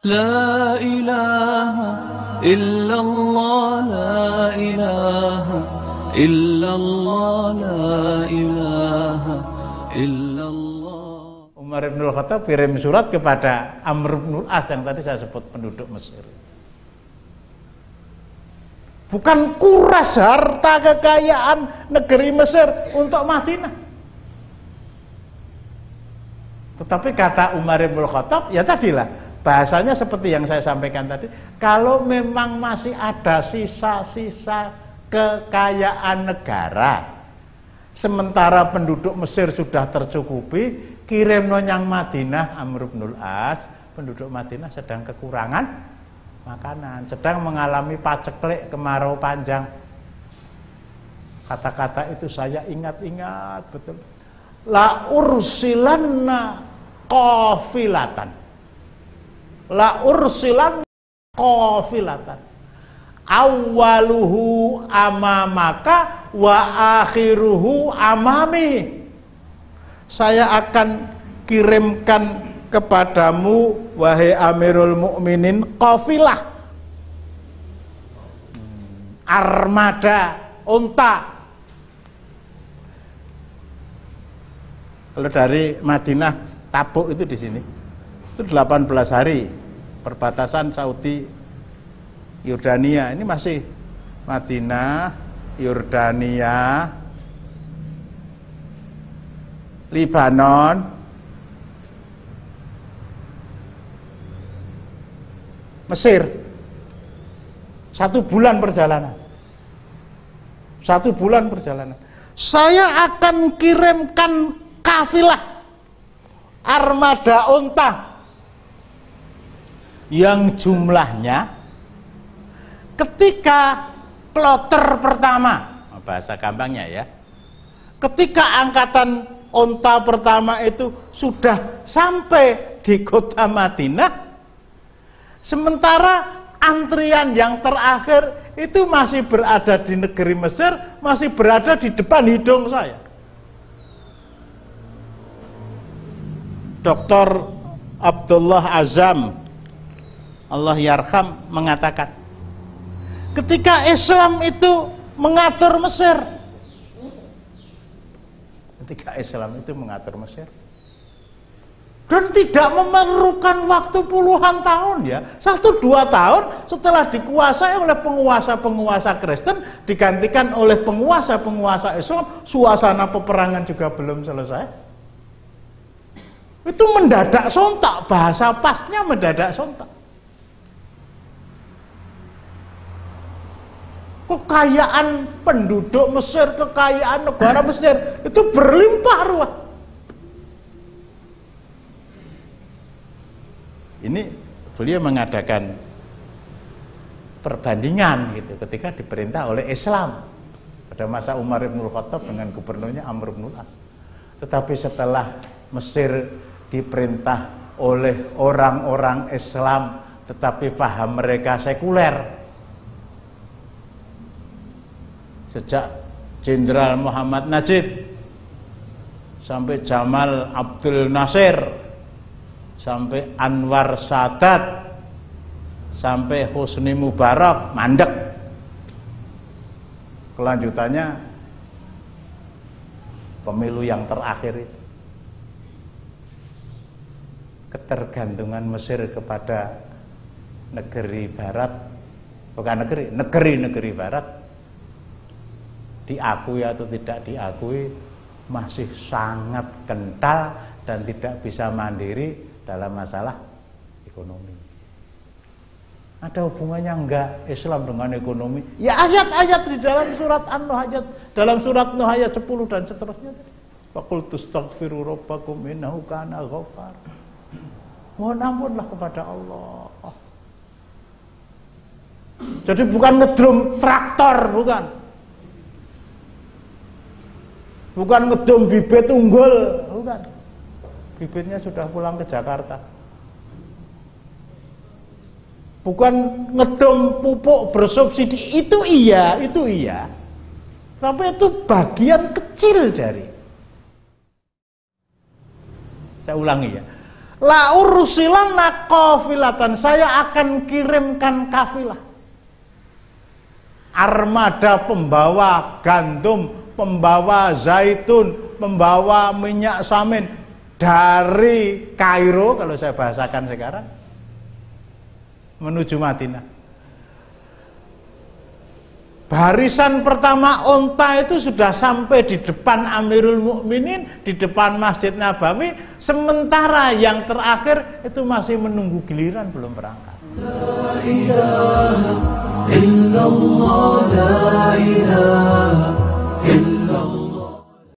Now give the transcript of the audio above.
لا إله إلا الله لا إله إلا الله لا إله إلا الله. Umar bin Khattab kirim surat kepada Amr bin As yang tadi saya sebut, penduduk Mesir. Bukan kuras harta kekayaan negeri Mesir untuk Madinah. Tetapi kata Umar bin Khattab, ya tadilah bahasanya seperti yang saya sampaikan tadi, kalau memang masih ada sisa-sisa kekayaan negara, sementara penduduk Mesir sudah tercukupi, kirim nonyang Madinah. Amr bin As, penduduk Madinah sedang kekurangan makanan, sedang mengalami paceklik, kemarau panjang. Kata-kata itu saya ingat-ingat betul. La ursilanna qafilatan, la ursilan qafilatan awwaluhu amamaka wa akhiruhu amami. Saya akan kirimkan kepadamu wahai Amirul Mukminin qafilah, armada unta. Kalau dari Madinah Tabuk itu di sini itu 18 hari perbatasan Saudi Yordania. Ini masih Madinah, Yordania, Libanon, Mesir. 1 bulan perjalanan. 1 bulan perjalanan. Saya akan kirimkan kafilah armada unta yang jumlahnya ketika kloter pertama, bahasa gampangnya ya, ketika angkatan unta pertama itu sudah sampai di kota Madinah, sementara antrian yang terakhir itu masih berada di negeri Mesir, masih berada di depan hidung saya. Dr. Abdullah Azam, Allah yarham, mengatakan ketika Islam itu mengatur Mesir, dan tidak memerlukan waktu puluhan tahun ya, 1-2 tahun setelah dikuasai oleh penguasa-penguasa Kristen, digantikan oleh penguasa-penguasa Islam, suasana peperangan juga belum selesai. Itu mendadak sontak, bahasa pasnya mendadak sontak. Kekayaan penduduk Mesir, kekayaan negara Mesir itu berlimpah ruah. Ini beliau mengadakan perbandingan gitu ketika diperintah oleh Islam pada masa Umar bin Khattab dengan gubernurnya Amr bin As. Tetapi setelah Mesir diperintah oleh orang-orang Islam tetapi faham mereka sekuler, sejak Jenderal Muhammad Najib sampai Jamal Abdul Nasir sampai Anwar Sadat sampai Husni Mubarak mandek. Kelanjutannya pemilu yang terakhir itu, ketergantungan Mesir kepada negeri barat, bukan negeri barat, diakui atau tidak diakui, masih sangat kental dan tidak bisa mandiri dalam masalah ekonomi. Ada hubungannya enggak Islam dengan ekonomi? Ya ayat-ayat di dalam surat An-Nuh, dalam surat Nuh ayat 10 dan seterusnya. Faqultu astaghfiru rabbakum innahu kana ghaffar. Mohon ampunlah kepada Allah. Jadi bukan ngedrum traktor, bukan ngedrum bibit unggul, bukan. Bibitnya sudah pulang ke Jakarta. Bukan ngedum pupuk bersubsidi, itu iya. Tapi itu bagian kecil dari. Saya ulangi ya. La ursilanna qafilatan, saya akan kirimkan kafilah. Armada pembawa gandum, pembawa zaitun, pembawa minyak samin dari Kairo, kalau saya bahasakan sekarang, menuju Madinah. Barisan pertama onta itu sudah sampai di depan Amirul Mukminin, di depan Masjid Nabawi, sementara yang terakhir itu masih menunggu giliran, belum berangkat. La ilaha illallah, la ilaha illallah.